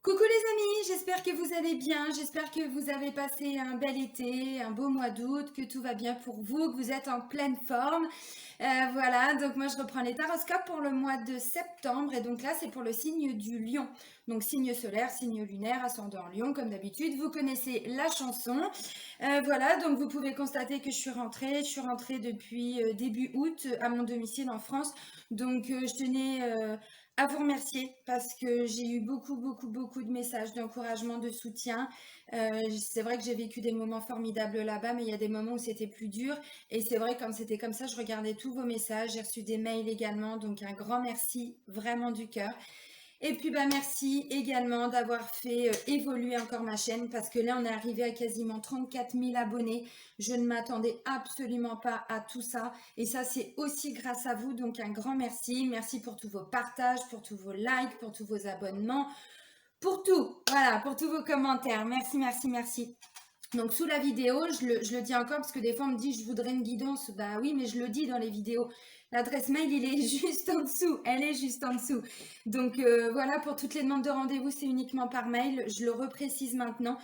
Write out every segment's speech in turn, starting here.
Coucou les amis, j'espère que vous allez bien, j'espère que vous avez passé un bel été, un beau mois d'août, que tout va bien pour vous, que vous êtes en pleine forme. Voilà, donc moi je reprends les taroscopes pour le mois de septembre et donc là c'est pour le signe du lion. Donc signe solaire, signe lunaire, ascendant lion comme d'habitude, vous connaissez la chanson. Voilà, donc vous pouvez constater que je suis rentrée depuis début août à mon domicile en France. Donc je tenais à vous remercier parce que j'ai eu beaucoup de messages d'encouragement, de soutien. C'est vrai que j'ai vécu des moments formidables là-bas, mais il y a des moments où c'était plus dur. Et c'est vrai, quand c'était comme ça, je regardais tous vos messages. J'ai reçu des mails également, donc un grand merci vraiment du cœur. Et puis bah merci également d'avoir fait évoluer encore ma chaîne parce que là on est arrivé à quasiment 34 000 abonnés. Je ne m'attendais absolument pas à tout ça et ça c'est aussi grâce à vous, donc un grand merci. Merci pour tous vos partages, pour tous vos likes, pour tous vos abonnements, pour tout, voilà, pour tous vos commentaires. Merci. Donc sous la vidéo, je le dis encore parce que des fois on me dit je voudrais une guidance. Bah oui, mais je le dis dans les vidéos. L'adresse mail, il est juste en dessous. Elle est juste en dessous. Donc voilà, pour toutes les demandes de rendez-vous, c'est uniquement par mail. Je le reprécise maintenant.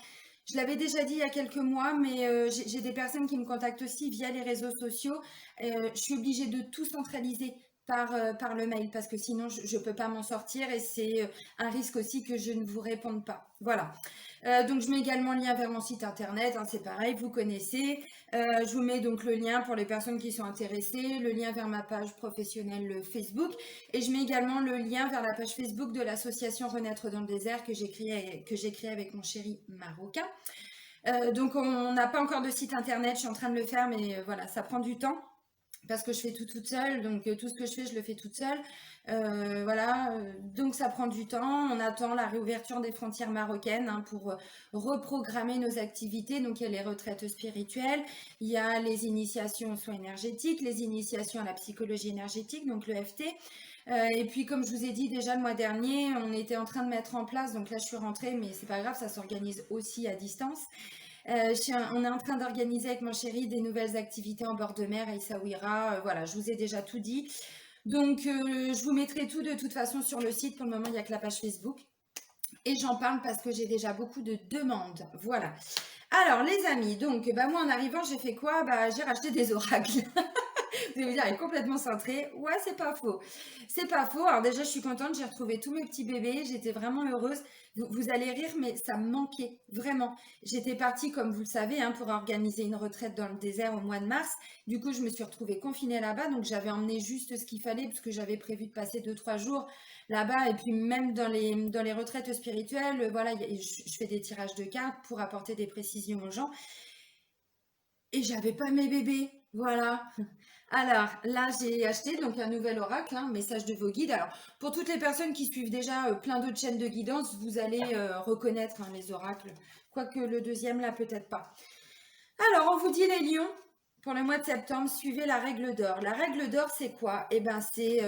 Je l'avais déjà dit il y a quelques mois, mais j'ai des personnes qui me contactent aussi via les réseaux sociaux. Je suis obligée de tout centraliser par le mail parce que sinon je ne peux pas m'en sortir et c'est un risque aussi que je ne vous réponde pas. Voilà. Donc je mets également le lien vers mon site internet, hein, c'est pareil, vous connaissez. Je vous mets donc le lien pour les personnes qui sont intéressées, le lien vers ma page professionnelle Facebook et je mets également le lien vers la page Facebook de l'association Renaître dans le désert que j'ai créée avec mon chéri marocain. Donc on n'a pas encore de site internet, je suis en train de le faire, mais voilà, ça prend du temps parce que je fais tout toute seule, donc tout ce que je fais, je le fais toute seule. Voilà, donc ça prend du temps. On attend la réouverture des frontières marocaines hein, pour reprogrammer nos activités. Donc il y a les retraites spirituelles, il y a les initiations aux soins énergétiques, les initiations à la psychologie énergétique, donc le FT. Et puis comme je vous ai dit déjà le mois dernier, on était en train de mettre en place, donc là je suis rentrée, mais c'est pas grave, ça s'organise aussi à distance. On est en train d'organiser avec mon chéri des nouvelles activités en bord de mer à Essaouira. Voilà, je vous ai déjà tout dit. Donc, je vous mettrai tout de toute façon sur le site. Pour le moment, il n'y a que la page Facebook. Et j'en parle parce que j'ai déjà beaucoup de demandes. Voilà. Alors, les amis, donc, bah, moi, en arrivant, j'ai fait quoi? Bah, j'ai racheté des oracles. Vous allez me dire, elle est complètement centrée. Ouais, c'est pas faux. C'est pas faux. Alors déjà, je suis contente, j'ai retrouvé tous mes petits bébés. J'étais vraiment heureuse. Vous allez rire, mais ça me manquait, vraiment. J'étais partie, comme vous le savez, hein, pour organiser une retraite dans le désert au mois de mars. Du coup, je me suis retrouvée confinée là-bas. Donc, j'avais emmené juste ce qu'il fallait, parce que j'avais prévu de passer 2-3 jours là-bas. Et puis, même dans les retraites spirituelles, voilà, je fais des tirages de cartes pour apporter des précisions aux gens. Et j'avais pas mes bébés. Voilà. Alors là, j'ai acheté donc un nouvel oracle, hein, message de vos guides. Alors pour toutes les personnes qui suivent déjà plein d'autres chaînes de guidance, vous allez reconnaître hein, les oracles, quoique le deuxième là peut-être pas. Alors on vous dit les lions, pour le mois de septembre, suivez la règle d'or. La règle d'or c'est quoi? Eh ben c'est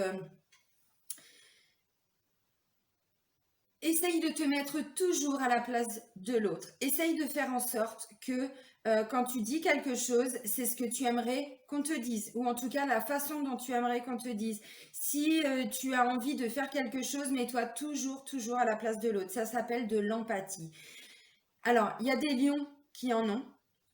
essaye de te mettre toujours à la place de l'autre. Essaye de faire en sorte que quand tu dis quelque chose, c'est ce que tu aimerais qu'on te dise, ou en tout cas la façon dont tu aimerais qu'on te dise. Si tu as envie de faire quelque chose, mets-toi toujours à la place de l'autre. Ça s'appelle de l'empathie. Alors, il y a des lions qui en ont.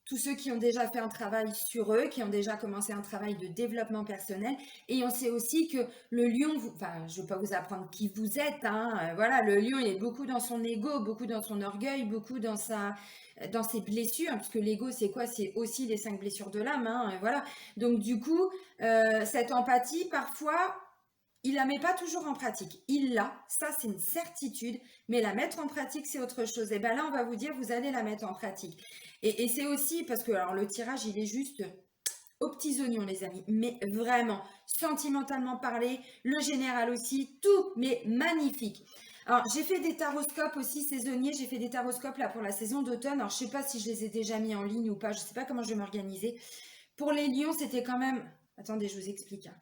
Tous ceux qui ont déjà fait un travail sur eux, qui ont déjà commencé un travail de développement personnel. Et on sait aussi que le lion, enfin, je ne veux pas vous apprendre qui vous êtes, hein, voilà, le lion, il est beaucoup dans son ego, beaucoup dans son orgueil, beaucoup dans ses blessures, parce que l'ego, c'est quoi? C'est aussi les 5 blessures de l'âme, hein, voilà. Donc, du coup, cette empathie, parfois, il la met pas toujours en pratique. Il l'a, ça c'est une certitude, mais la mettre en pratique c'est autre chose. Et bien là on va vous dire vous allez la mettre en pratique. Et c'est aussi parce que alors le tirage il est juste aux petits oignons les amis, mais vraiment sentimentalement parlé, le général aussi, tout mais magnifique. Alors j'ai fait des taroscopes aussi saisonniers, j'ai fait des taroscopes là pour la saison d'automne. Alors je sais pas si je les ai déjà mis en ligne ou pas, je sais pas comment je vais m'organiser. Pour les lions c'était quand même, attendez je vous explique. Hein.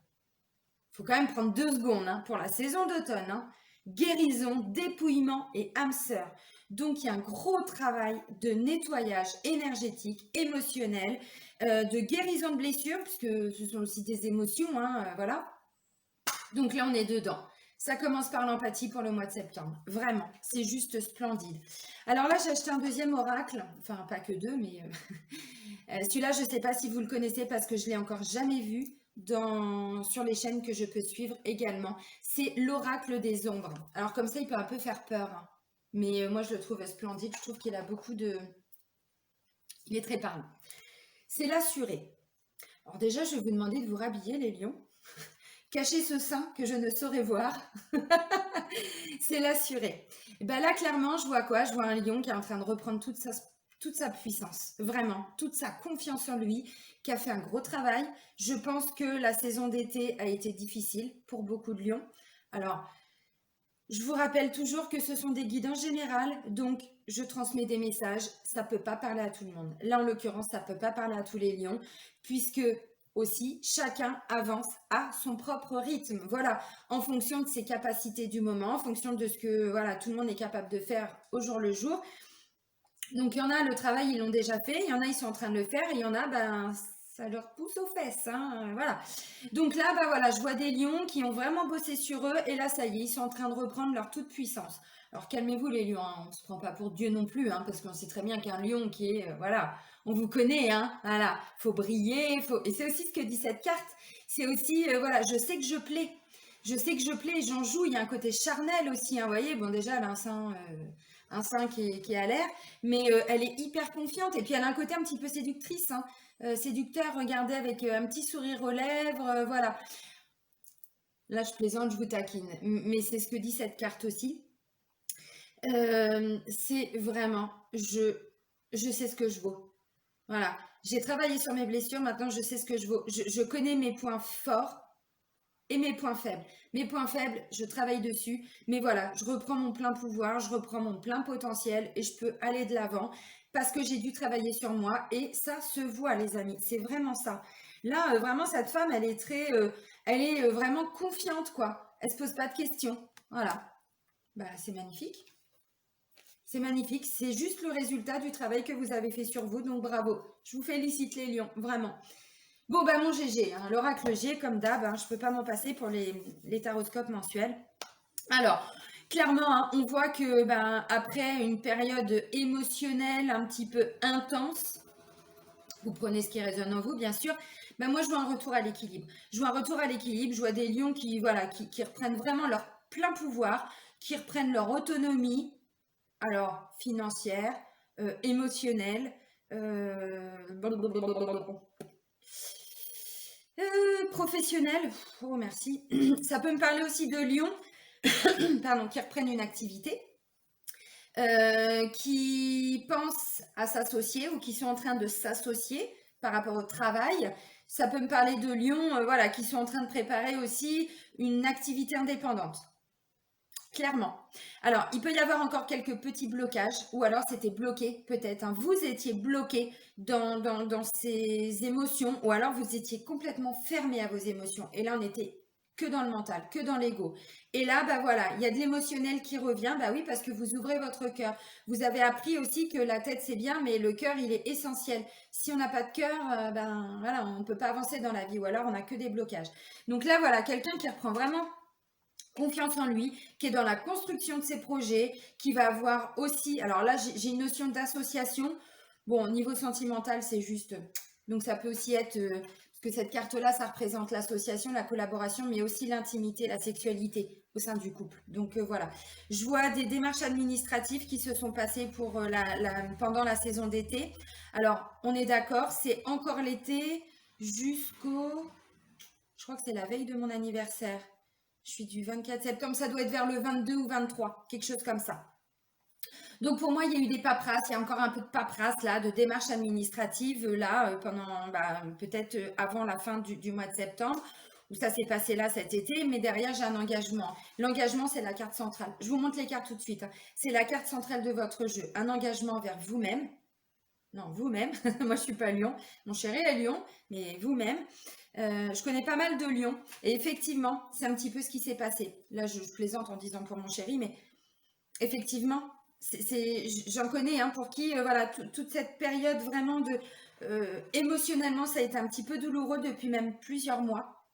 Faut quand même prendre 2 secondes hein, pour la saison d'automne. Hein. Guérison, dépouillement et âme sœur. Donc, il y a un gros travail de nettoyage énergétique, émotionnel, de guérison de blessures, puisque ce sont aussi des émotions, hein, voilà. Donc là, on est dedans. Ça commence par l'empathie pour le mois de septembre. Vraiment, c'est juste splendide. Alors là, j'ai acheté un deuxième oracle. Enfin, pas que deux, mais celui-là, je ne sais pas si vous le connaissez parce que je ne l'ai encore jamais vu sur les chaînes que je peux suivre également. C'est l'oracle des ombres. Alors comme ça, il peut un peu faire peur, hein. Mais moi, je le trouve splendide. Je trouve qu'il a beaucoup de... Il est très parlant. C'est l'assuré. Alors déjà, je vais vous demander de vous rhabiller, les lions. Cachez ce sein que je ne saurais voir. C'est l'assuré. Et ben là, clairement, je vois quoi? Je vois un lion qui est en train de reprendre toute sa puissance, vraiment, toute sa confiance en lui, qui a fait un gros travail. Je pense que la saison d'été a été difficile pour beaucoup de lions. Alors, je vous rappelle toujours que ce sont des guides en général, donc je transmets des messages. Ça ne peut pas parler à tout le monde. Là, en l'occurrence, ça ne peut pas parler à tous les lions, puisque aussi, chacun avance à son propre rythme. Voilà, en fonction de ses capacités du moment, en fonction de ce que voilà, tout le monde est capable de faire au jour le jour. Donc, il y en a, le travail, ils l'ont déjà fait. Il y en a, ils sont en train de le faire. Et il y en a, ben, ça leur pousse aux fesses, hein, voilà. Donc là, bah voilà, je vois des lions qui ont vraiment bossé sur eux. Et là, ça y est, ils sont en train de reprendre leur toute puissance. Alors, calmez-vous, les lions, hein, on ne se prend pas pour Dieu non plus, hein, parce qu'on sait très bien qu'un lion qui est, voilà, on vous connaît, hein, voilà, faut briller, faut... Et c'est aussi ce que dit cette carte. C'est aussi, voilà, je sais que je plais. Je sais que je plais, j'en joue. Il y a un côté charnel aussi, hein, vous voyez. Bon, déjà, elle a un sein qui est à l'air, mais elle est hyper confiante. Et puis, elle a un côté un petit peu séductrice, hein, séducteur, regardez, avec un petit sourire aux lèvres, voilà. Là, je plaisante, je vous taquine, mais c'est ce que dit cette carte aussi. C'est vraiment, je sais ce que je vaux. Voilà, j'ai travaillé sur mes blessures, maintenant je sais ce que je vaux. Je connais mes points forts et mes points faibles. Mes points faibles, je travaille dessus, mais voilà, je reprends mon plein pouvoir, je reprends mon plein potentiel et je peux aller de l'avant parce que j'ai dû travailler sur moi et ça se voit, les amis, c'est vraiment ça. Là, vraiment, cette femme, elle est elle est vraiment confiante, quoi. Elle se pose pas de questions. Voilà, bah, c'est magnifique. C'est magnifique, c'est juste le résultat du travail que vous avez fait sur vous, donc bravo. Je vous félicite les lions, vraiment. Bon, bah mon GG, hein, l'oracle G, comme d'hab, hein, je ne peux pas m'en passer pour les taroscopes mensuels. Alors, clairement, hein, on voit que après une période émotionnelle un petit peu intense, vous prenez ce qui résonne en vous, bien sûr, moi je vois un retour à l'équilibre. Je vois un retour à l'équilibre, je vois des lions qui, voilà, qui reprennent vraiment leur plein pouvoir, qui reprennent leur autonomie, alors financière, émotionnelle, professionnel, oh merci. Ça peut me parler aussi de lions, pardon, qui reprennent une activité, qui pensent à s'associer ou qui sont en train de s'associer par rapport au travail. Ça peut me parler de lions, voilà, qui sont en train de préparer aussi une activité indépendante. Clairement. Alors, il peut y avoir encore quelques petits blocages, ou alors c'était bloqué peut-être, hein. Vous étiez bloqué dans ces émotions, ou alors vous étiez complètement fermé à vos émotions. Et là, on était que dans le mental, que dans l'ego. Et là, bah voilà, il y a de l'émotionnel qui revient, bah oui, parce que vous ouvrez votre cœur. Vous avez appris aussi que la tête, c'est bien, mais le cœur, il est essentiel. Si on n'a pas de cœur, ben voilà, on ne peut pas avancer dans la vie, ou alors on n'a que des blocages. Donc là, voilà, quelqu'un qui reprend vraiment confiance en lui, qui est dans la construction de ses projets, qui va avoir aussi, alors là j'ai une notion d'association, bon au niveau sentimental c'est juste, donc ça peut aussi être, parce que cette carte-là ça représente l'association, la collaboration, mais aussi l'intimité, la sexualité au sein du couple. Donc voilà, je vois des démarches administratives qui se sont passées pour pendant la saison d'été. Alors on est d'accord, c'est encore l'été jusqu'au, je crois que c'est la veille de mon anniversaire. Je suis du 24 septembre, ça doit être vers le 22 ou 23, quelque chose comme ça. Donc pour moi, il y a eu des paperasses, il y a encore un peu de paperasse là, de démarches administratives là, pendant peut-être avant la fin du mois de septembre, où ça s'est passé là cet été, mais derrière j'ai un engagement. L'engagement, c'est la carte centrale. Je vous montre les cartes tout de suite, hein. C'est la carte centrale de votre jeu. Un engagement vers vous-même. Non, vous-même. Moi, je suis pas lion. Mon chéri est lion, mais vous-même. Je connais pas mal de lions. Et effectivement, c'est un petit peu ce qui s'est passé. Là, je plaisante en disant pour mon chéri, mais effectivement, j'en connais pour qui, voilà, toute cette période vraiment de... émotionnellement, ça a été un petit peu douloureux depuis même plusieurs mois.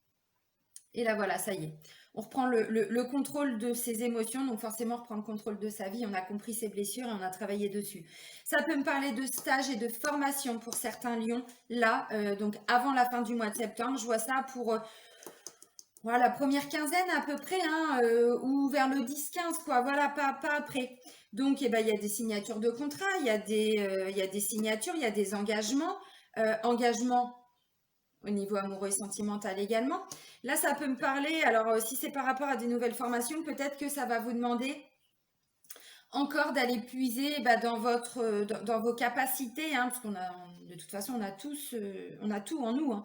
Et là, voilà, ça y est. on reprend le contrôle de ses émotions, donc forcément reprendre le contrôle de sa vie. On a compris ses blessures et on a travaillé dessus. Ça peut me parler de stage et de formation pour certains lions. Là, donc avant la fin du mois de septembre, je vois ça pour voilà, la première quinzaine à peu près, hein, ou vers le 10-15, quoi. Voilà, pas après. Donc, eh ben, il y a des signatures de contrat, il y a des signatures, il y a des engagements. Engagements au niveau amoureux et sentimental également. Là, ça peut me parler, alors si c'est par rapport à des nouvelles formations, peut-être que ça va vous demander encore d'aller puiser dans dans vos capacités, hein, parce de toute façon, on a tout en nous, hein.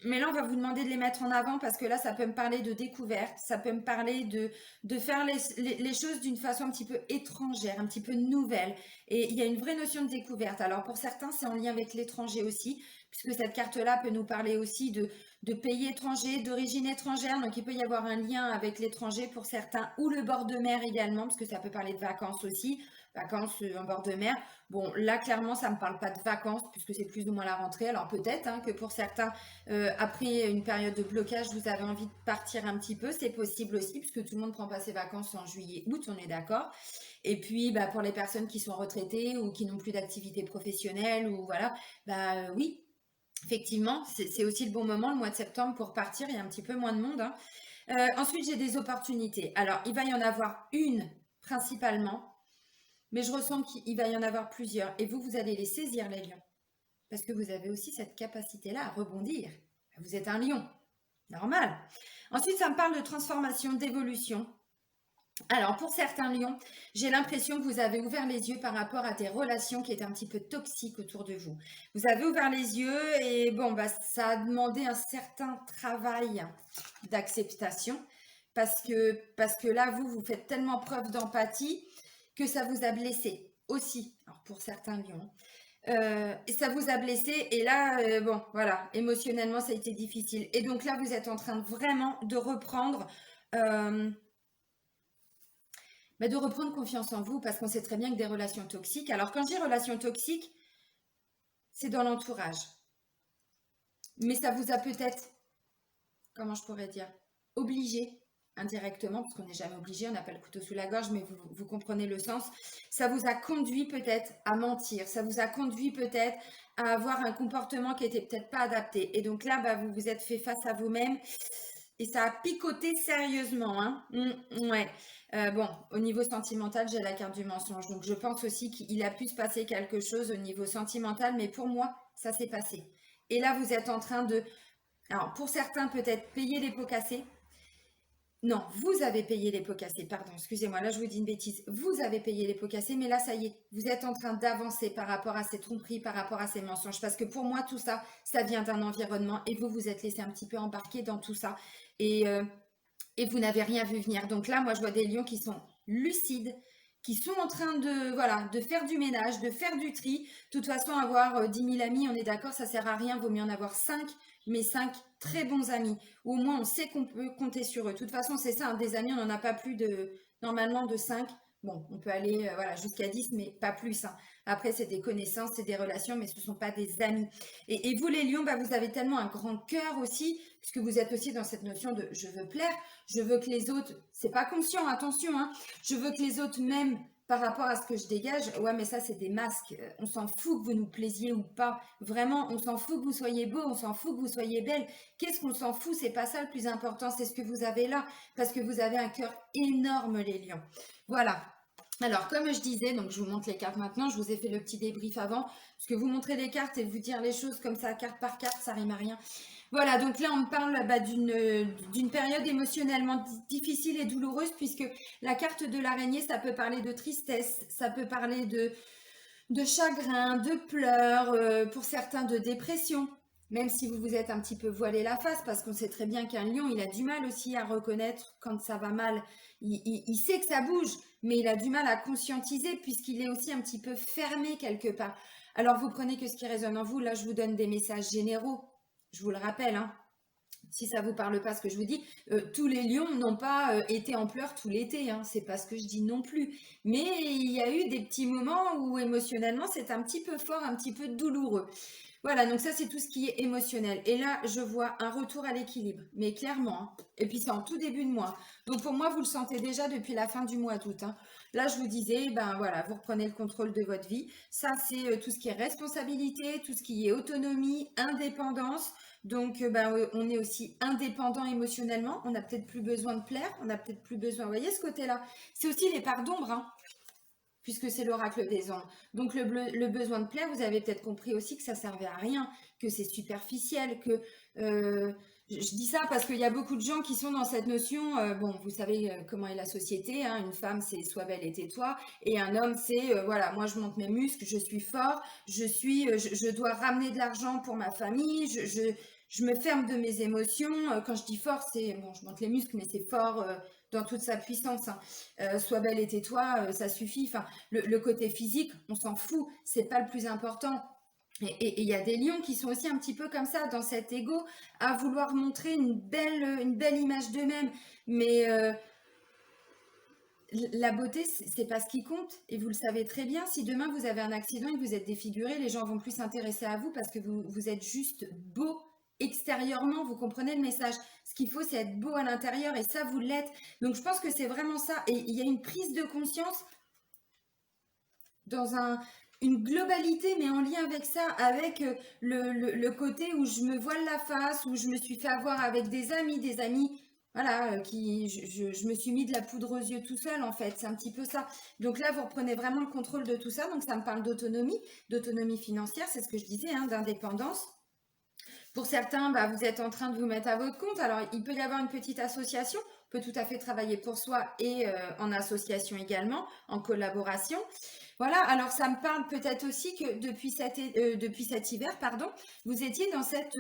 Mais là, on va vous demander de les mettre en avant parce que là, ça peut me parler de découverte, ça peut me parler de faire les choses d'une façon un petit peu étrangère, un petit peu nouvelle. Et il y a une vraie notion de découverte. Alors, pour certains, c'est en lien avec l'étranger aussi, puisque cette carte-là peut nous parler aussi de pays étrangers, d'origine étrangère. Donc, il peut y avoir un lien avec l'étranger pour certains, ou le bord de mer également, parce que ça peut parler de vacances aussi, vacances en bord de mer. Bon, là, clairement, ça ne me parle pas de vacances, puisque c'est plus ou moins la rentrée. Alors, peut-être hein, que pour certains, après une période de blocage, vous avez envie de partir un petit peu. C'est possible aussi, puisque tout le monde ne prend pas ses vacances en juillet, août, on est d'accord. Et puis, pour les personnes qui sont retraitées ou qui n'ont plus d'activité professionnelle, ou voilà, oui, effectivement, c'est aussi le bon moment, le mois de septembre, pour partir. Il y a un petit peu moins de monde, hein. Ensuite, j'ai des opportunités. Alors, il va y en avoir une principalement, mais je ressens qu'il va y en avoir plusieurs. Et vous allez les saisir, les lions. Parce que vous avez aussi cette capacité-là à rebondir. Vous êtes un lion. Normal. Ensuite, ça me parle de transformation, d'évolution. Alors, pour certains lions, j'ai l'impression que vous avez ouvert les yeux par rapport à des relations qui étaient un petit peu toxiques autour de vous. Vous avez ouvert les yeux et bon, ça a demandé un certain travail d'acceptation parce que là, vous faites tellement preuve d'empathie que ça vous a blessé aussi. Alors, pour certains lions. Et ça vous a blessé et là, bon, voilà, émotionnellement, ça a été difficile. Et donc là, vous êtes en train vraiment de reprendre... de reprendre confiance en vous parce qu'on sait très bien que des relations toxiques, alors quand je dis relations toxiques, c'est dans l'entourage. Mais ça vous a peut-être, comment je pourrais dire, obligé indirectement, parce qu'on n'est jamais obligé, on n'a pas le couteau sous la gorge, mais vous comprenez le sens. Ça vous a conduit peut-être à mentir, ça vous a conduit peut-être à avoir un comportement qui était peut-être pas adapté. Et donc là, vous vous êtes fait face à vous-même et ça a picoté sérieusement, hein. Ouais. Bon, au niveau sentimental, j'ai la carte du mensonge. Donc, je pense aussi qu'il a pu se passer quelque chose au niveau sentimental, mais pour moi, ça s'est passé. Et là, vous êtes en train de... Alors, pour certains, peut-être payer les pots cassés. Non, vous avez payé les pots cassés, pardon, excusez-moi, là je vous dis une bêtise. Vous avez payé les pots cassés, mais là ça y est, vous êtes en train d'avancer par rapport à ces tromperies, par rapport à ces mensonges. Parce que pour moi, tout ça, ça vient d'un environnement et vous vous êtes laissé un petit peu embarquer dans tout ça. Et vous n'avez rien vu venir. Donc là, moi je vois des lions qui sont lucides, qui sont en train de, voilà, de faire du ménage, de faire du tri. De toute façon, avoir 10 000 amis, on est d'accord, ça sert à rien, vaut mieux en avoir 5, mais 5 très bons amis. Ou au moins, on sait qu'on peut compter sur eux. De toute façon, c'est ça, hein, des amis, on n'en a pas plus de, normalement, de 5. Bon, on peut aller voilà, jusqu'à 10, mais pas plus, hein. Après, c'est des connaissances, c'est des relations, mais ce ne sont pas des amis. Et vous, les lions, vous avez tellement un grand cœur aussi, puisque vous êtes aussi dans cette notion de je veux plaire, je veux que les autres, c'est pas conscient, attention, hein, je veux que les autres m'aiment par rapport à ce que je dégage. Ouais, mais ça, c'est des masques. On s'en fout que vous nous plaisiez ou pas. Vraiment, on s'en fout que vous soyez beau, on s'en fout que vous soyez belle. Qu'est-ce qu'on s'en fout? C'est pas ça le plus important, c'est ce que vous avez là, parce que vous avez un cœur énorme, les lions. Voilà. Alors, comme je disais, donc je vous montre les cartes maintenant, je vous ai fait le petit débrief avant, parce que vous montrer les cartes et vous dire les choses comme ça, carte par carte, ça rime à rien. Voilà, donc là, on me parle d'une période émotionnellement difficile et douloureuse, puisque la carte de l'araignée, ça peut parler de tristesse, ça peut parler de chagrin, de pleurs, pour certains de dépression, même si vous vous êtes un petit peu voilé la face, parce qu'on sait très bien qu'un lion, il a du mal aussi à reconnaître quand ça va mal. Il sait que ça bouge, mais il a du mal à conscientiser, puisqu'il est aussi un petit peu fermé quelque part. Alors, vous prenez que ce qui résonne en vous. Là, je vous donne des messages généraux. Je vous le rappelle, hein. Si ça vous parle pas ce que je vous dis, tous les lions n'ont pas été en pleurs tout l'été, hein. C'est pas ce que je dis non plus. Mais il y a eu des petits moments où émotionnellement c'est un petit peu fort, un petit peu douloureux. Voilà, donc ça, c'est tout ce qui est émotionnel. Et là, je vois un retour à l'équilibre, mais clairement, hein. Et puis, c'est en tout début de mois. Donc, pour moi, vous le sentez déjà depuis la fin du mois d'août, hein. Là, je vous disais, ben voilà, vous reprenez le contrôle de votre vie. Ça, c'est tout ce qui est responsabilité, tout ce qui est autonomie, indépendance. Donc, on est aussi indépendant émotionnellement. On n'a peut-être plus besoin de plaire. On n'a peut-être plus besoin. Vous voyez ce côté-là? C'est aussi les parts d'ombre, hein, puisque c'est l'oracle des anges. Donc le besoin de plaire, vous avez peut-être compris aussi que ça servait à rien, que c'est superficiel, que je dis ça parce qu'il y a beaucoup de gens qui sont dans cette notion, bon, vous savez comment est la société, hein, une femme c'est sois belle et tais-toi, et un homme c'est, voilà, moi je monte mes muscles, je suis fort, je dois ramener de l'argent pour ma famille, je me ferme de mes émotions. Quand je dis fort, c'est, bon, je monte les muscles, mais c'est fort dans toute sa puissance, hein. Sois belle et tais-toi, ça suffit. Enfin, le côté physique, on s'en fout, c'est pas le plus important. Et il y a des lions qui sont aussi un petit peu comme ça, dans cet ego, à vouloir montrer une belle image d'eux-mêmes. Mais la beauté, c'est pas ce qui compte. Et vous le savez très bien, si demain vous avez un accident et que vous êtes défiguré, les gens vont plus s'intéresser à vous parce que vous êtes juste beau extérieurement. Vous comprenez le message? Ce qu'il faut, c'est être beau à l'intérieur et ça, vous l'êtes. Donc, je pense que c'est vraiment ça. Et il y a une prise de conscience dans une globalité, mais en lien avec ça, avec le côté où je me voile la face, où je me suis fait avoir avec des amis, voilà, je me suis mis de la poudre aux yeux tout seul, en fait, c'est un petit peu ça. Donc là, vous reprenez vraiment le contrôle de tout ça, donc ça me parle d'autonomie financière, c'est ce que je disais, hein, d'indépendance. Pour certains, bah, vous êtes en train de vous mettre à votre compte. Alors, il peut y avoir une petite association. On peut tout à fait travailler pour soi et en association également, en collaboration. Voilà, alors ça me parle peut-être aussi que depuis cet hiver, pardon, vous étiez dans cette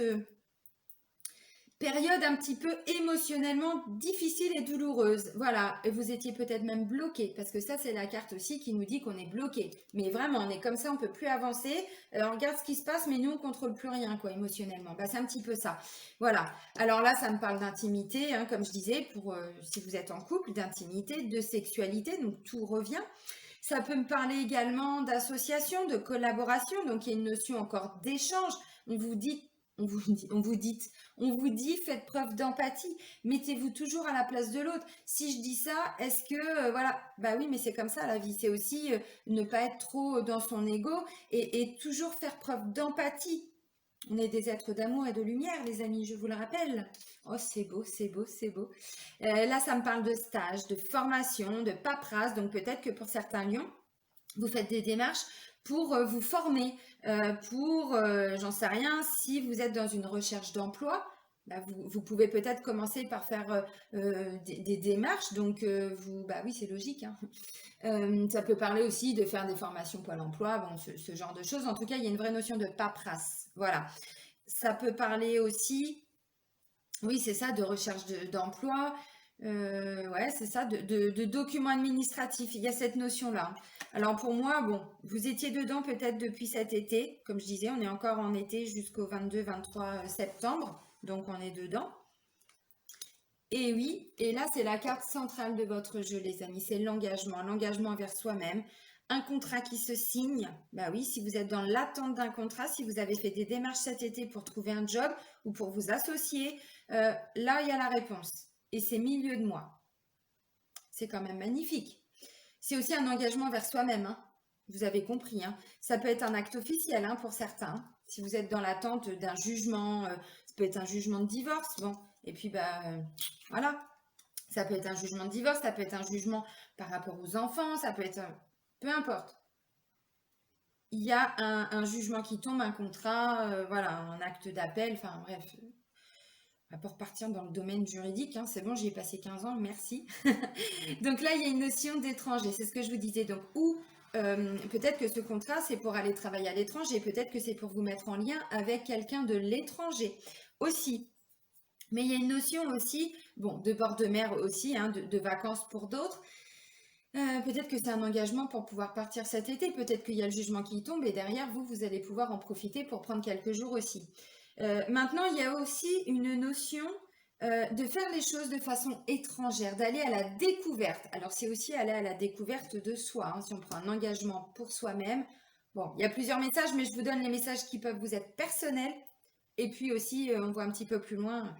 période un petit peu émotionnellement difficile et douloureuse. Voilà, et vous étiez peut-être même bloqué, parce que ça, c'est la carte aussi qui nous dit qu'on est bloqué. Mais vraiment, on est comme ça, on peut plus avancer. On regarde ce qui se passe, mais nous, on contrôle plus rien, quoi, émotionnellement. Bah, c'est un petit peu ça. Voilà. Alors là, ça me parle d'intimité, hein, comme je disais, pour si vous êtes en couple, d'intimité, de sexualité, donc tout revient. Ça peut me parler également d'association, de collaboration, donc il y a une notion encore d'échange. On vous dit, on vous dit, faites preuve d'empathie. Mettez-vous toujours à la place de l'autre. Si je dis ça, est-ce que, voilà, bah oui, mais c'est comme ça la vie. C'est aussi ne pas être trop dans son ego et toujours faire preuve d'empathie. On est des êtres d'amour et de lumière, les amis, je vous le rappelle. Oh, c'est beau, c'est beau, c'est beau. Là, ça me parle de stage, de formation, de paperasse. Donc, peut-être que pour certains lions, vous faites des démarches pour vous former, pour, j'en sais rien, si vous êtes dans une recherche d'emploi, bah, vous pouvez peut-être commencer par faire des démarches. Donc, bah oui, c'est logique, hein. Ça peut parler aussi de faire des formations Pôle emploi, bon, ce genre de choses. En tout cas, il y a une vraie notion de paperasse. Voilà. Ça peut parler aussi, oui, c'est ça, de recherche d'emploi. Ouais, c'est ça, de documents administratifs. Il y a cette notion-là. Alors pour moi, bon, vous étiez dedans peut-être depuis cet été. Comme je disais, on est encore en été jusqu'au 22-23 septembre. Donc on est dedans. Et oui, et là, c'est la carte centrale de votre jeu, les amis. C'est l'engagement envers soi-même. Un contrat qui se signe. Bah oui, si vous êtes dans l'attente d'un contrat, si vous avez fait des démarches cet été pour trouver un job ou pour vous associer, là, il y a la réponse. Et c'est milieu de mois. C'est quand même magnifique. C'est aussi un engagement vers soi-même, hein. Vous avez compris, hein. Ça peut être un acte officiel, hein, pour certains. Si vous êtes dans l'attente d'un jugement, ça peut être un jugement de divorce. Bon, et puis bah voilà, ça peut être un jugement de divorce, ça peut être un jugement par rapport aux enfants, ça peut être peu importe. Il y a un jugement qui tombe, un contrat, voilà, un acte d'appel, enfin bref. Pour partir dans le domaine juridique, hein, c'est bon, j'y ai passé 15 ans, merci. Donc là, il y a une notion d'étranger, c'est ce que je vous disais. Donc, ou peut-être que ce contrat, c'est pour aller travailler à l'étranger, peut-être que c'est pour vous mettre en lien avec quelqu'un de l'étranger aussi. Mais il y a une notion aussi, bon, de bord de mer aussi, hein, de vacances pour d'autres. Peut-être que c'est un engagement pour pouvoir partir cet été, peut-être qu'il y a le jugement qui tombe et derrière, vous allez pouvoir en profiter pour prendre quelques jours aussi. Maintenant, il y a aussi une notion de faire les choses de façon étrangère, d'aller à la découverte. Alors, c'est aussi aller à la découverte de soi, hein. Si on prend un engagement pour soi-même, Bon, il y a plusieurs messages, mais je vous donne les messages qui peuvent vous être personnels. Et puis aussi, on voit un petit peu plus loin.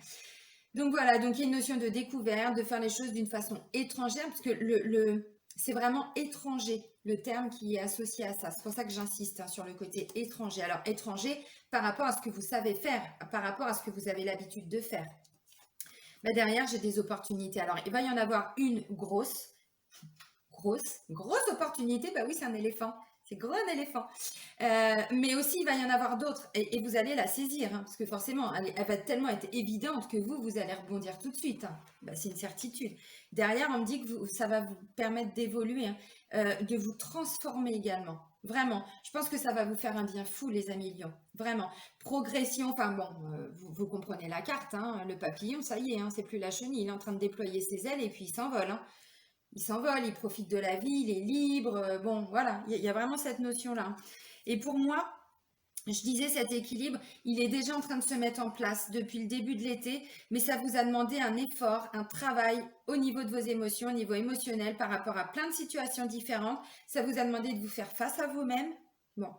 Donc voilà, donc il y a une notion de découverte, de faire les choses d'une façon étrangère, parce que c'est vraiment étranger, le terme qui est associé à ça. C'est pour ça que j'insiste hein, sur le côté étranger. Alors étranger par rapport à ce que vous savez faire, par rapport à ce que vous avez l'habitude de faire. Bah, derrière, j'ai des opportunités. Alors, il va y en avoir une grosse opportunité. Bah oui, c'est un éléphant. C'est gros un éléphant. Mais aussi, il va y en avoir d'autres. Et vous allez la saisir. Hein, parce que forcément, elle va tellement être évidente que vous allez rebondir tout de suite. Hein. Bah, c'est une certitude. Derrière, on me dit que ça va vous permettre d'évoluer, hein, de vous transformer également. Vraiment. Je pense que ça va vous faire un bien fou, les amis lions. Vraiment. Progression. Enfin bon, vous comprenez la carte. Hein, le papillon, ça y est, hein, c'est plus la chenille. Il est en train de déployer ses ailes et puis il s'envole. Hein. Il s'envole, il profite de la vie, il est libre. Bon, voilà, il y a vraiment cette notion-là. Et pour moi, je disais cet équilibre, il est déjà en train de se mettre en place depuis le début de l'été, mais ça vous a demandé un effort, un travail au niveau de vos émotions, au niveau émotionnel, par rapport à plein de situations différentes. Ça vous a demandé de vous faire face à vous-même. Bon,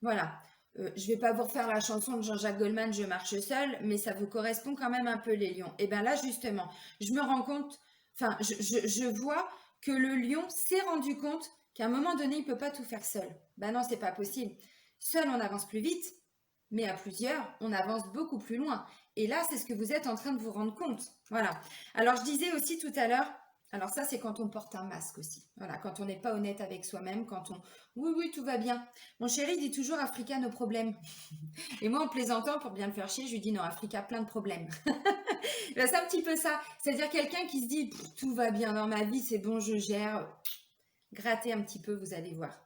voilà. Je ne vais pas vous refaire la chanson de Jean-Jacques Goldman, Je marche seul, mais ça vous correspond quand même un peu les lions. Et bien là, justement, je me rends compte, enfin, je vois que le lion s'est rendu compte qu'à un moment donné, il ne peut pas tout faire seul. Ben non, c'est pas possible. Seul, on avance plus vite, mais à plusieurs, on avance beaucoup plus loin. Et là, c'est ce que vous êtes en train de vous rendre compte. Voilà. Alors, je disais aussi tout à l'heure, alors ça, c'est quand on porte un masque aussi. Voilà, quand on n'est pas honnête avec soi-même, quand on... Oui, oui, tout va bien. Mon chéri dit toujours Africa, nos problèmes. Et moi, en plaisantant, pour bien le faire chier, je lui dis non, Africa, plein de problèmes. Ben, c'est un petit peu ça. C'est-à-dire quelqu'un qui se dit tout va bien dans ma vie, c'est bon, je gère. Grattez un petit peu, vous allez voir.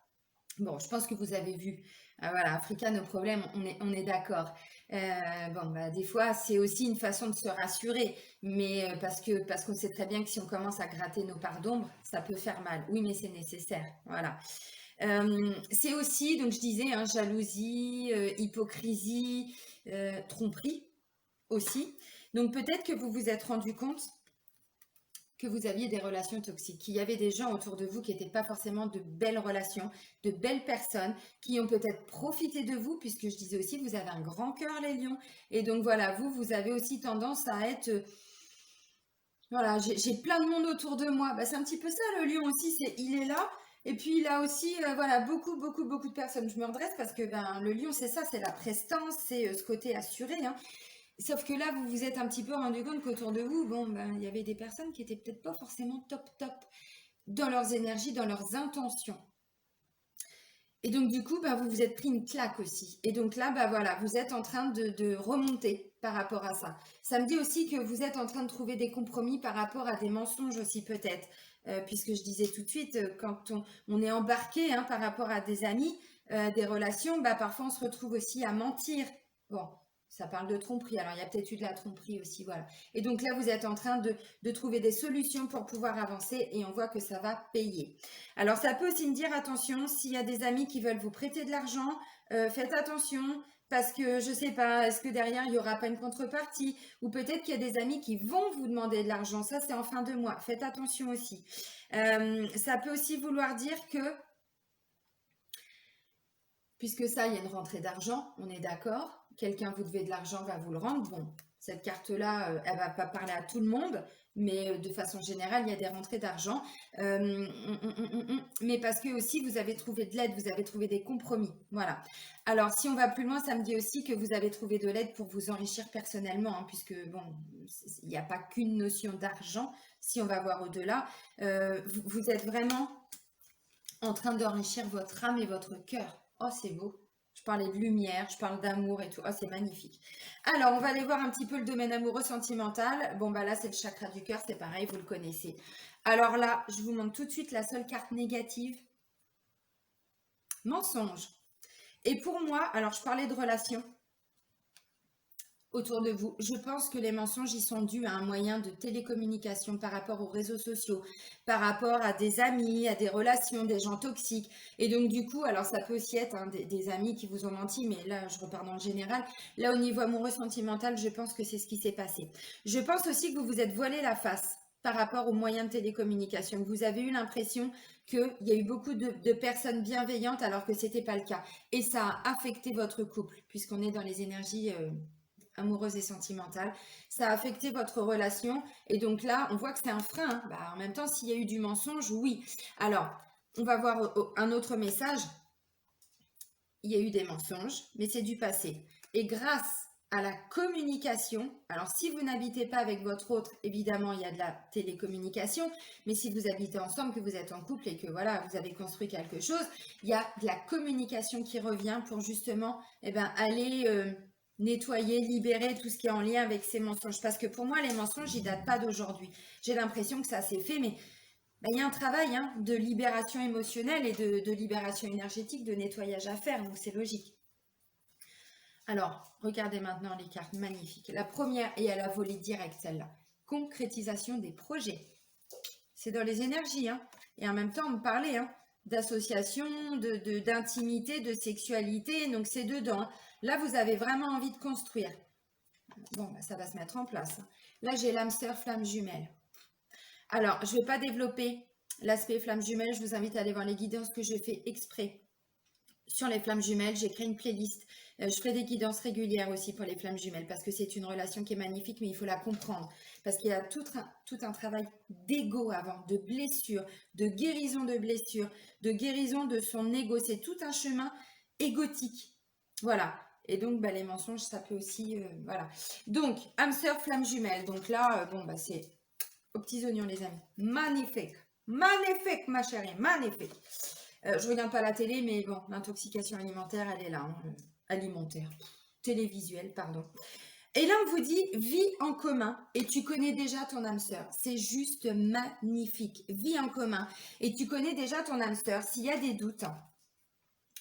Bon, je pense que vous avez vu. Voilà, Africa, nos problèmes, on est d'accord. Bon, bah, des fois, c'est aussi une façon de se rassurer, mais parce qu'on sait très bien que si on commence à gratter nos parts d'ombre, ça peut faire mal. Oui, mais c'est nécessaire. Voilà. C'est aussi, donc je disais, hein, jalousie, hypocrisie, tromperie aussi. Donc peut-être que vous vous êtes rendu compte que vous aviez des relations toxiques, qu'il y avait des gens autour de vous qui n'étaient pas forcément de belles relations, de belles personnes, qui ont peut-être profité de vous, puisque je disais aussi, vous avez un grand cœur, les lions. Et donc voilà, vous avez aussi tendance à être... voilà, j'ai plein de monde autour de moi. Bah, c'est un petit peu ça, le lion aussi, il est là. Et puis il a aussi, voilà, beaucoup de personnes. Je me redresse parce que ben, le lion, c'est ça, c'est la prestance, c'est ce côté assuré. Hein. Sauf que là, vous vous êtes un petit peu rendu compte qu'autour de vous, bon, ben, il y avait des personnes qui étaient peut-être pas forcément top dans leurs énergies, dans leurs intentions. Et donc, du coup, ben, vous vous êtes pris une claque aussi. Et donc là, ben, voilà, vous êtes en train de remonter par rapport à ça. Ça me dit aussi que vous êtes en train de trouver des compromis par rapport à des mensonges aussi peut-être. Puisque je disais tout de suite, quand on est embarqué hein, par rapport à des amis, des relations, bah, parfois on se retrouve aussi à mentir. Bon, ça parle de tromperie, alors il y a peut-être eu de la tromperie aussi, voilà. Et donc là, vous êtes en train de trouver des solutions pour pouvoir avancer et on voit que ça va payer. Alors ça peut aussi me dire, attention, s'il y a des amis qui veulent vous prêter de l'argent, faites attention, parce que je sais pas, est-ce que derrière il n'y aura pas une contrepartie ou peut-être qu'il y a des amis qui vont vous demander de l'argent, ça c'est en fin de mois, faites attention aussi. Ça peut aussi vouloir dire que, puisque ça, il y a une rentrée d'argent, on est d'accord, quelqu'un vous devait de l'argent va vous le rendre, bon, cette carte-là, elle va pas parler à tout le monde, mais de façon générale, il y a des rentrées d'argent. Mais parce que aussi, vous avez trouvé de l'aide, vous avez trouvé des compromis. Voilà. Alors, si on va plus loin, ça me dit aussi que vous avez trouvé de l'aide pour vous enrichir personnellement, hein, puisque, bon, il n'y a pas qu'une notion d'argent, si on va voir au-delà. Vous êtes vraiment en train d'enrichir votre âme et votre cœur. Oh, c'est beau. Je parlais de lumière, je parle d'amour et tout. Oh, c'est magnifique. Alors, on va aller voir un petit peu le domaine amoureux sentimental. Bon, bah là, c'est le chakra du cœur, c'est pareil, vous le connaissez. Alors là, je vous montre tout de suite la seule carte négative. Mensonge. Et pour moi, alors je parlais de relations autour de vous. Je pense que les mensonges y sont dus à un moyen de télécommunication par rapport aux réseaux sociaux, par rapport à des amis, à des relations, des gens toxiques. Et donc du coup, alors ça peut aussi être hein, des amis qui vous ont menti, mais là je repars dans le général. Là au niveau amoureux sentimental, je pense que c'est ce qui s'est passé. Je pense aussi que vous vous êtes voilé la face. par rapport aux moyens de télécommunication. Vous avez eu l'impression qu'il y a eu beaucoup de personnes bienveillantes alors que ce n'était pas le cas. Et ça a affecté votre couple, puisqu'on est dans les énergies amoureuses et sentimentales. Ça a affecté votre relation. Et donc là, on voit que c'est un frein, hein. Bah, en même temps, s'il y a eu du mensonge, oui. Alors, on va voir un autre message. Il y a eu des mensonges, mais c'est du passé. Et grâce à la communication, alors si vous n'habitez pas avec votre autre, évidemment, il y a de la télécommunication, mais si vous habitez ensemble, que vous êtes en couple et que voilà, vous avez construit quelque chose, il y a de la communication qui revient pour justement aller nettoyer, libérer tout ce qui est en lien avec ces mensonges. Parce que pour moi, les mensonges, ils ne datent pas d'aujourd'hui. J'ai l'impression que ça s'est fait, mais il y a un travail de libération émotionnelle et de libération énergétique, de nettoyage à faire, donc c'est logique. Alors, regardez maintenant les cartes magnifiques. La première, et elle a volé direct celle-là. Concrétisation des projets. C'est dans les énergies, hein. Et en même temps, on me parlait d'association, d'intimité, de sexualité, donc c'est dedans. Là, vous avez vraiment envie de construire. Bon, ça va se mettre en place. Là, j'ai l'âme sœur, flamme jumelle. Alors, je ne vais pas développer l'aspect flamme jumelle. Je vous invite à aller voir les guidances que je fais exprès sur les flammes jumelles. J'ai créé une playlist. Je ferai des guidances régulières aussi pour les flammes jumelles parce que c'est une relation qui est magnifique, mais il faut la comprendre. Parce qu'il y a tout un travail d'ego avant, de blessure, de guérison de blessure, de guérison de son ego. C'est tout un chemin égotique. Voilà. Et donc, les mensonges, ça peut aussi... voilà. Donc, âme sœur, flamme jumelle. Donc là, c'est aux petits oignons, les amis. Magnifique. Magnifique, ma chérie. Magnifique. Je regarde pas la télé, mais bon, l'intoxication alimentaire, elle est là. Alimentaire. Télévisuelle, pardon. Et là, on vous dit vie en commun et tu connais déjà ton âme sœur. C'est juste magnifique. Vie en commun et tu connais déjà ton âme sœur. S'il y a des doutes,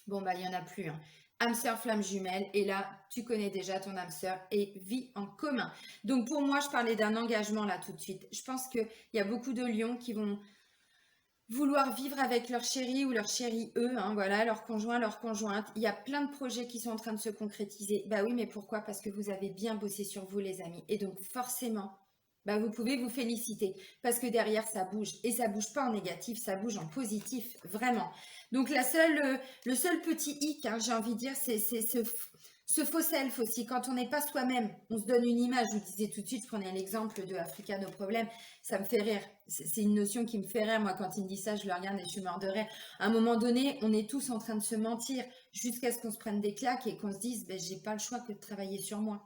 il n'y en a plus. Âme sœur, flamme jumelle. Et là, tu connais déjà ton âme sœur et vie en commun. Donc, pour moi, je parlais d'un engagement là tout de suite. Je pense qu'il y a beaucoup de lions qui vont vouloir vivre avec leur chéri ou leur chérie, eux, voilà, leur conjoint, leur conjointe. Il y a plein de projets qui sont en train de se concrétiser. Bah oui, mais pourquoi? Parce que vous avez bien bossé sur vous, les amis. Et donc, forcément, vous pouvez vous féliciter. Parce que derrière, ça bouge. Et ça bouge pas en négatif, ça bouge en positif, vraiment. Donc, le seul petit hic, j'ai envie de dire, c'est ce faux self aussi. Quand on n'est pas soi-même, on se donne une image. Je vous disais tout de suite, je prenais l'exemple de Africa No Problem. Ça me fait rire. C'est une notion qui me fait rire. Moi, quand il me dit ça, je le regarde et je suis mort de rire. À un moment donné, on est tous en train de se mentir jusqu'à ce qu'on se prenne des claques et qu'on se dise, j'ai pas le choix que de travailler sur moi.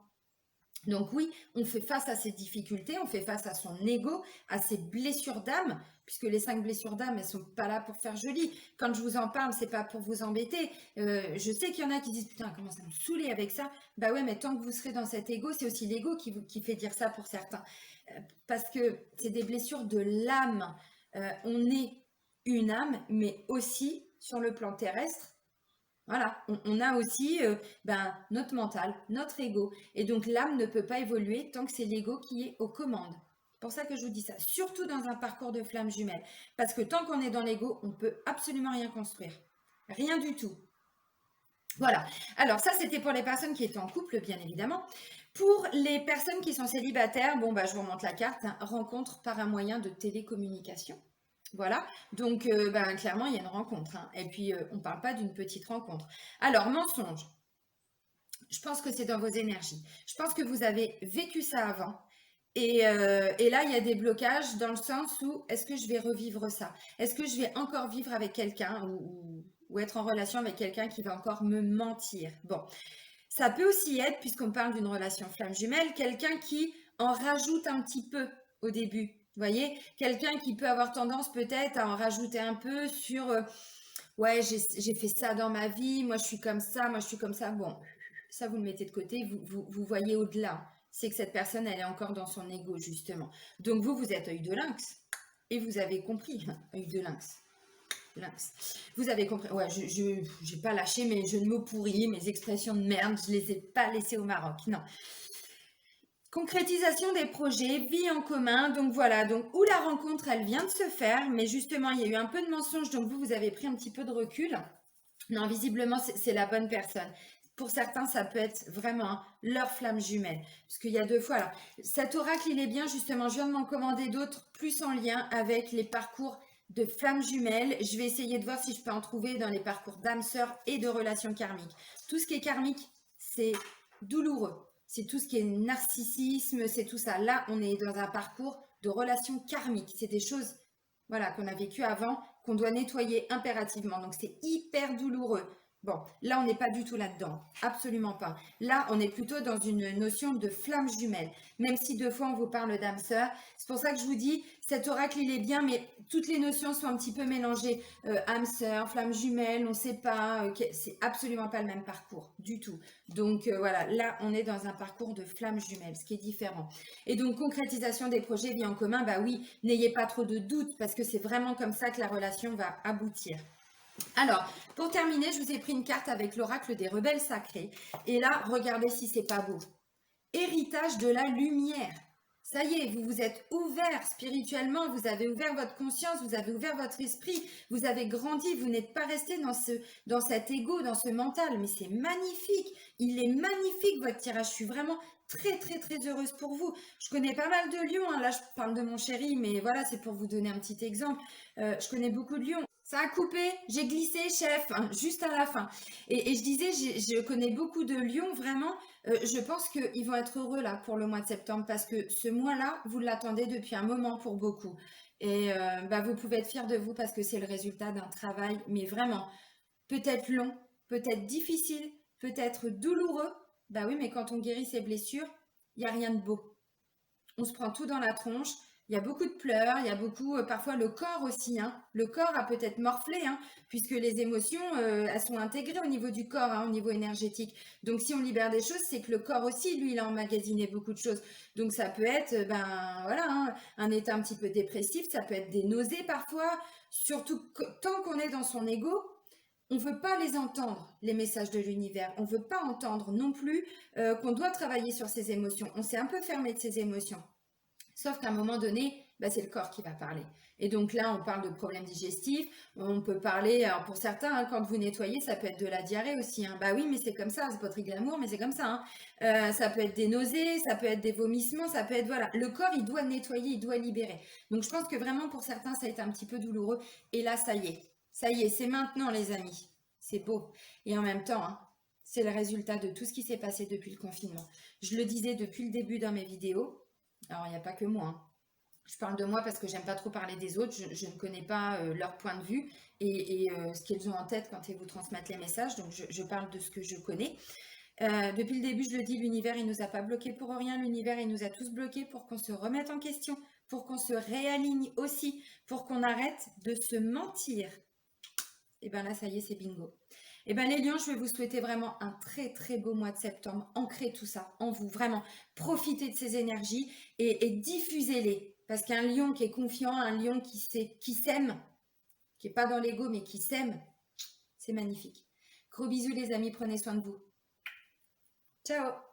Donc oui, on fait face à ces difficultés, on fait face à son ego, à ses blessures d'âme, puisque les 5 blessures d'âme, elles sont pas là pour faire joli. Quand je vous en parle, c'est pas pour vous embêter. Je sais qu'il y en a qui disent, putain, comment ça me saouler avec ça? Bah ouais, mais tant que vous serez dans cet ego, c'est aussi l'ego qui fait dire ça pour certains. Parce que c'est des blessures de l'âme. On est une âme, mais aussi sur le plan terrestre. Voilà, on a aussi notre mental, notre ego. Et donc l'âme ne peut pas évoluer tant que c'est l'ego qui est aux commandes. C'est pour ça que je vous dis ça, surtout dans un parcours de flamme jumelle. Parce que tant qu'on est dans l'ego, on ne peut absolument rien construire. Rien du tout. Voilà, alors ça c'était pour les personnes qui étaient en couple, bien évidemment. Pour les personnes qui sont célibataires, je vous remonte la carte, rencontre par un moyen de télécommunication. Voilà, donc clairement, il y a une rencontre. Et puis, on ne parle pas d'une petite rencontre. Alors, mensonge. Je pense que c'est dans vos énergies. Je pense que vous avez vécu ça avant. Et là, il y a des blocages dans le sens où, est-ce que je vais revivre ça? Est-ce que je vais encore vivre avec quelqu'un ou être en relation avec quelqu'un qui va encore me mentir? Bon, ça peut aussi être, puisqu'on parle d'une relation flamme jumelle, quelqu'un qui en rajoute un petit peu au début. Vous voyez, quelqu'un qui peut avoir tendance peut-être à en rajouter un peu sur ouais, j'ai fait ça dans ma vie, moi je suis comme ça, moi je suis comme ça. Bon, ça vous le mettez de côté, vous voyez au-delà. C'est que cette personne, elle est encore dans son ego, justement. Donc vous êtes œil de lynx. Et vous avez compris, œil de lynx. Lynx. Vous avez compris. Ouais, je n'ai pas lâché mes jeux de mots pourris, mes expressions de merde, je ne les ai pas laissées au Maroc. Non. Concrétisation des projets, vie en commun, donc voilà, donc où la rencontre elle vient de se faire, mais justement il y a eu un peu de mensonge, donc vous avez pris un petit peu de recul. Non, visiblement c'est la bonne personne. Pour certains, ça peut être vraiment leur flamme jumelle. Parce qu'il y a 2 fois. Alors, cet oracle, il est bien justement. Je viens de m'en commander d'autres plus en lien avec les parcours de flammes jumelles. Je vais essayer de voir si je peux en trouver dans les parcours d'âme sœur et de relations karmiques. Tout ce qui est karmique, c'est douloureux. C'est tout ce qui est narcissisme, c'est tout ça. Là, on est dans un parcours de relations karmiques. C'est des choses voilà, qu'on a vécues avant, qu'on doit nettoyer impérativement. Donc, c'est hyper douloureux. Bon, là, on n'est pas du tout là-dedans. Absolument pas. Là, on est plutôt dans une notion de flamme jumelle. Même si 2 fois, on vous parle d'âme sœur. C'est pour ça que je vous dis, cet oracle, il est bien, mais toutes les notions sont un petit peu mélangées. Âme sœur, flamme jumelle, on ne sait pas. C'est absolument pas le même parcours, du tout. Donc, voilà, là, on est dans un parcours de flamme jumelle, ce qui est différent. Et donc, concrétisation des projets, vie en commun, bah oui, n'ayez pas trop de doutes, parce que c'est vraiment comme ça que la relation va aboutir. Alors, pour terminer, je vous ai pris une carte avec l'oracle des rebelles sacrés. Et là, regardez si c'est pas beau. Héritage de la lumière. Ça y est, vous vous êtes ouvert spirituellement, vous avez ouvert votre conscience, vous avez ouvert votre esprit, vous avez grandi, vous n'êtes pas resté dans cet ego, dans ce mental. Mais c'est magnifique, il est magnifique votre tirage. Je suis vraiment très très très heureuse pour vous. Je connais pas mal de lions, hein. Là je parle de mon chéri, mais voilà, c'est pour vous donner un petit exemple. Je connais beaucoup de lions. Ça a coupé, j'ai glissé, chef, hein, juste à la fin. Et je disais, je connais beaucoup de lions, vraiment. Je pense qu'ils vont être heureux là pour le mois de septembre parce que ce mois-là, vous l'attendez depuis un moment pour beaucoup. Et bah, vous pouvez être fiers de vous parce que c'est le résultat d'un travail, mais vraiment, peut-être long, peut-être difficile, peut-être douloureux. Bah oui, mais quand on guérit ses blessures, il n'y a rien de beau. On se prend tout dans la tronche. Il y a beaucoup de pleurs, il y a beaucoup, parfois le corps aussi. Hein. Le corps a peut-être morflé, hein, puisque les émotions, elles sont intégrées au niveau du corps, hein, au niveau énergétique. Donc si on libère des choses, c'est que le corps aussi, lui, il a emmagasiné beaucoup de choses. Donc ça peut être, ben voilà, hein, un état un petit peu dépressif, ça peut être des nausées parfois. Surtout tant qu'on est dans son ego, on ne veut pas les entendre, les messages de l'univers. On ne veut pas entendre non plus qu'on doit travailler sur ses émotions. On s'est un peu fermé de ses émotions. Sauf qu'à un moment donné, bah, c'est le corps qui va parler. Et donc là, on parle de problèmes digestifs. On peut parler, alors pour certains, hein, quand vous nettoyez, ça peut être de la diarrhée aussi. Hein. Bah oui, mais c'est comme ça, c'est pas très glamour, mais c'est comme ça. Hein. Ça peut être des nausées, ça peut être des vomissements, ça peut être, voilà. Le corps, il doit nettoyer, il doit libérer. Donc je pense que vraiment, pour certains, ça a été un petit peu douloureux. Et là, ça y est. Ça y est, c'est maintenant, les amis. C'est beau. Et en même temps, hein, c'est le résultat de tout ce qui s'est passé depuis le confinement. Je le disais depuis le début dans mes vidéos. Alors, il n'y a pas que moi. Hein. Je parle de moi parce que j'aime pas trop parler des autres. Je ne connais pas leur point de vue et ce qu'ils ont en tête quand ils vous transmettent les messages. Donc, je parle de ce que je connais. Depuis le début, je le dis, l'univers, il nous a pas bloqués pour rien. L'univers, il nous a tous bloqués pour qu'on se remette en question, pour qu'on se réaligne aussi, pour qu'on arrête de se mentir. Et bien là, ça y est, c'est bingo. Eh bien les lions, je vais vous souhaiter vraiment un très très beau mois de septembre. Ancrez tout ça en vous, vraiment. Profitez de ces énergies et diffusez-les. Parce qu'un lion qui est confiant, un lion qui s'aime, qui n'est pas dans l'ego mais qui s'aime, c'est magnifique. Gros bisous les amis, prenez soin de vous. Ciao.